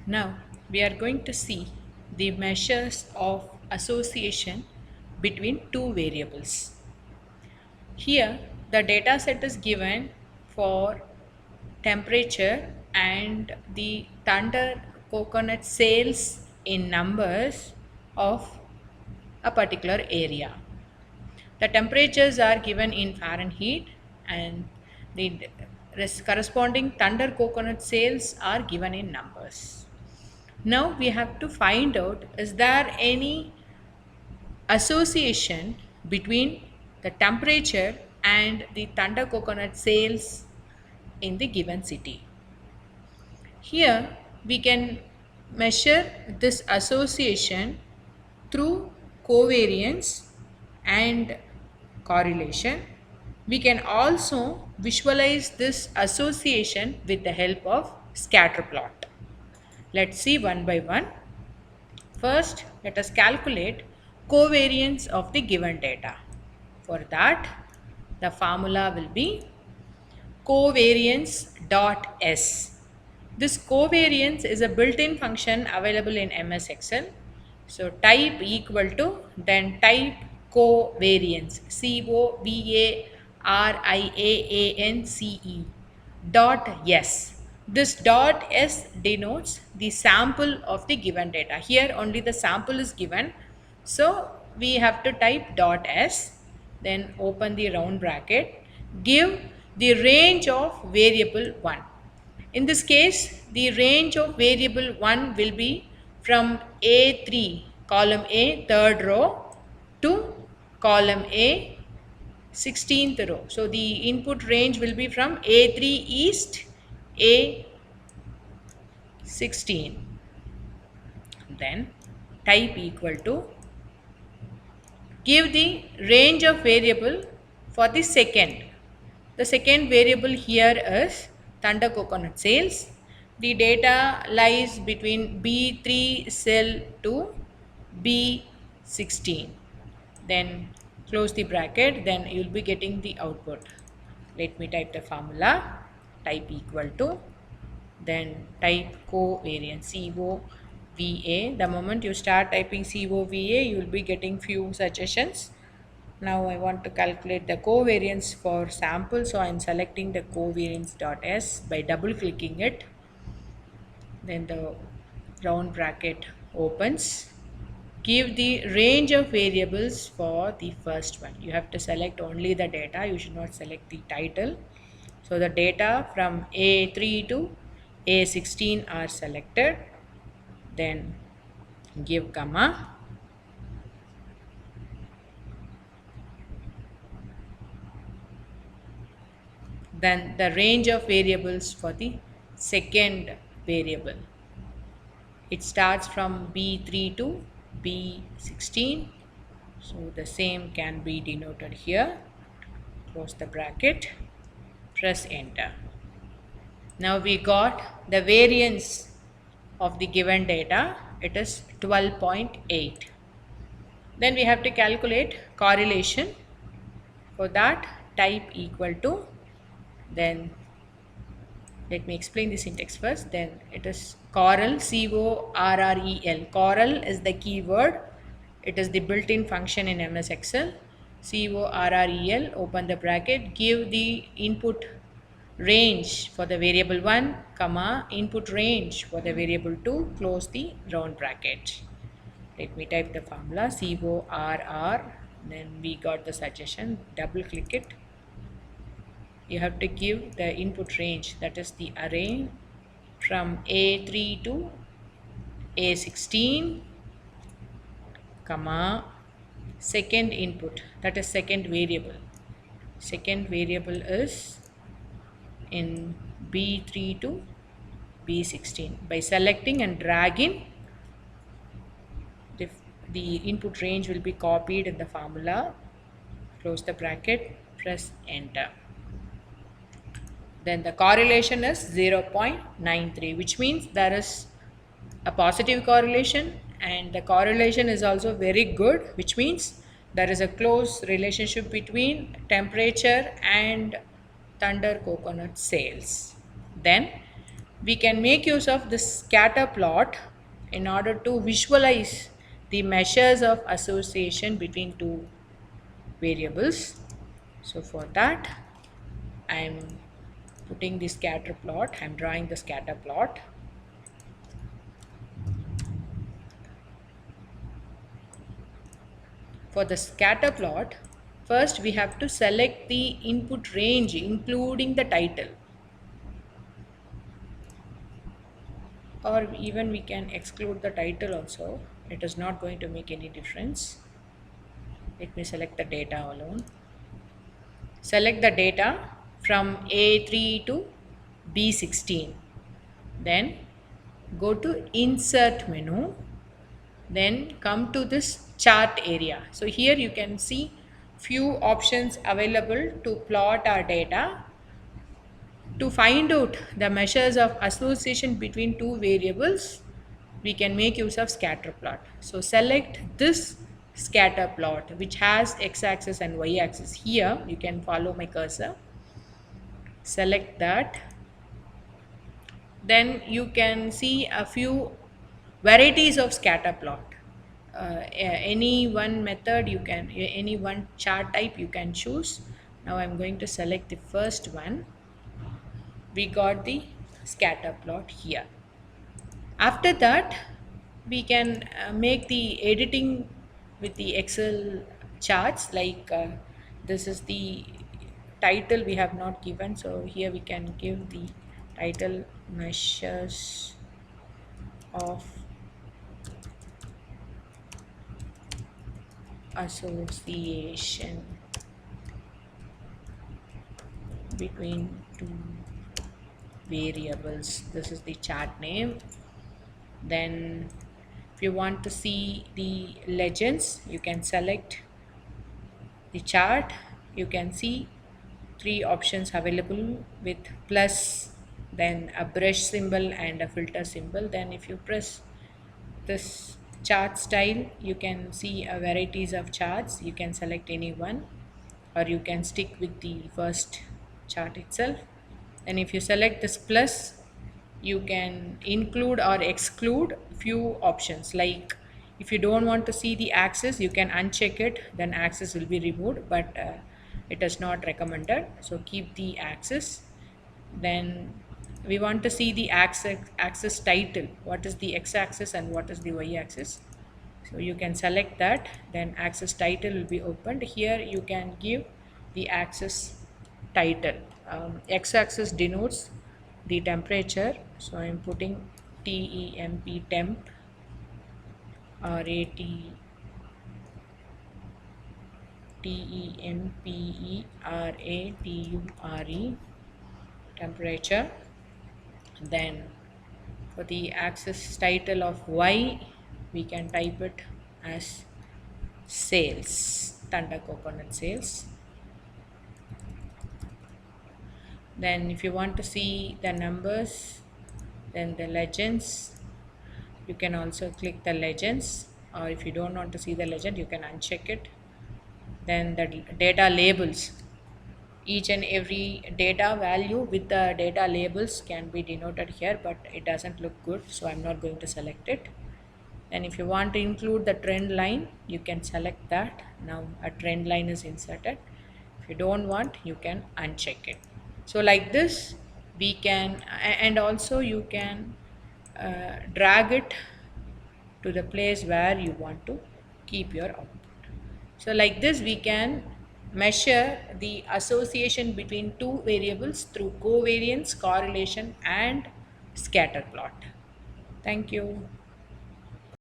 Now we are going to see the measures of association between two variables. Here the data set is given for temperature and the Thunder Coconut sales in numbers of a particular area. The temperatures are given in Fahrenheit and the corresponding Thunder Coconut sales are given in numbers. Now we have to find out, is there any association between the temperature and the Thunder Coconut sales in the given city. Here we can measure this association through covariance and correlation. We can also visualize this association with the help of scatter plot. Let's see one by one. First, let us calculate covariance of the given data. For that, the formula will be covariance dot S. This covariance is a built-in function available in MS Excel. So type equal to, then type covariance, COVARIAANCE dot S. This dot S denotes the sample of the given data. Here only the sample is given. So we have to type dot S, then open the round bracket, give the range of variable 1. In this case, the range of variable 1 will be from A3, column A, third row, to column A, 16th row. So the input range will be from A3 east, A16. Then type equal to, give the range of variable for the second. The second variable here is Thunder Coconut sales. The data lies between B3 cell to B16. Then close the bracket, then you will be getting the output. Let me type the formula. Type equal to, then type covariance, COVA. The moment you start typing COVA, you will be getting few suggestions. Now I want to calculate the covariance for sample, so I am selecting the covariance.s by double clicking it. Then the round bracket opens. Give the range of variables for the first one. You have to select only the data, you should not select the title. So the data from A3 to A16 are selected. Then give comma. Then the range of variables for the second variable. It starts from B3 to B16. So the same can be denoted here. Close the bracket, press enter. Now we got the variance of the given data. It is 12.8. Then we have to calculate correlation. For that, type equal to, then let me explain the syntax first. Then it is correl, CORREL. Correl is the keyword. It is the built-in function in MS Excel. CORREL, open the bracket, give the input range for the variable 1, comma, input range for the variable 2, close the round bracket. Let me type the formula, CORR, then we got the suggestion, double click it. You have to give the input range, that is the array from A3 to A16, comma, second input, that is second variable. Second variable is in B3 to B16. By selecting and dragging, the input range will be copied in the formula. Close the bracket, press enter. Then the correlation is 0.93, which means there is a positive correlation, and the correlation is also very good, which means there is a close relationship between temperature and Thunder Coconut sales. Then we can make use of this scatter plot in order to visualize the measures of association between two variables. So for that, I'm putting the scatter plot, I'm drawing the scatter plot. For the scatter plot, first we have to select the input range including the title, or even we can exclude the title also. It is not going to make any difference. Let me select the data alone. Select the data from A3 to B16. Then go to insert menu, then come to this chart area. So here you can see few options available to plot our data. To find out the measures of association between two variables, we can make use of scatter plot. So select this scatter plot which has x-axis and y-axis. Here you can follow my cursor. Select that. Then you can see a few varieties of scatter plot. Any one method you can, any one chart type you can choose. Now I'm going to select the first one. We got the scatter plot here. After that, we can make the editing with the Excel charts, like this is the title we have not given, so here we can give the title measures of association between two variables. This is the chart name. Then if you want to see the legends, you can select the chart. You can see three options available with plus, then a brush symbol and a filter symbol. Then if you press this chart style, you can see a varieties of charts. You can select any one, or you can stick with the first chart itself. And if you select this plus, you can include or exclude few options. Like if you don't want to see the axis, you can uncheck it, then axis will be removed, but it is not recommended, so keep the axis. Then we want to see the axis title, what is the x-axis and what is the y-axis. So you can select that, then axis title will be opened. Here you can give the axis title. X-axis denotes the temperature, so I'm putting TEMP, temp, RAT TEMPERATURE, temperature. Then for the axis title of Y, we can type it as sales, Thunder Coconut sales. Then if you want to see the numbers, then the legends, you can also click the legends, or if you don't want to see the legend, you can uncheck it. Then the data labels, each and every data value with the data labels can be denoted here, but it doesn't look good, so I'm not going to select it. And if you want to include the trend line, you can select that. Now a trend line is inserted. If you don't want, you can uncheck it. So like this we can, and also you can drag it to the place where you want to keep your output. So like this we can measure the association between two variables through covariance, correlation and scatter plot. Thank you.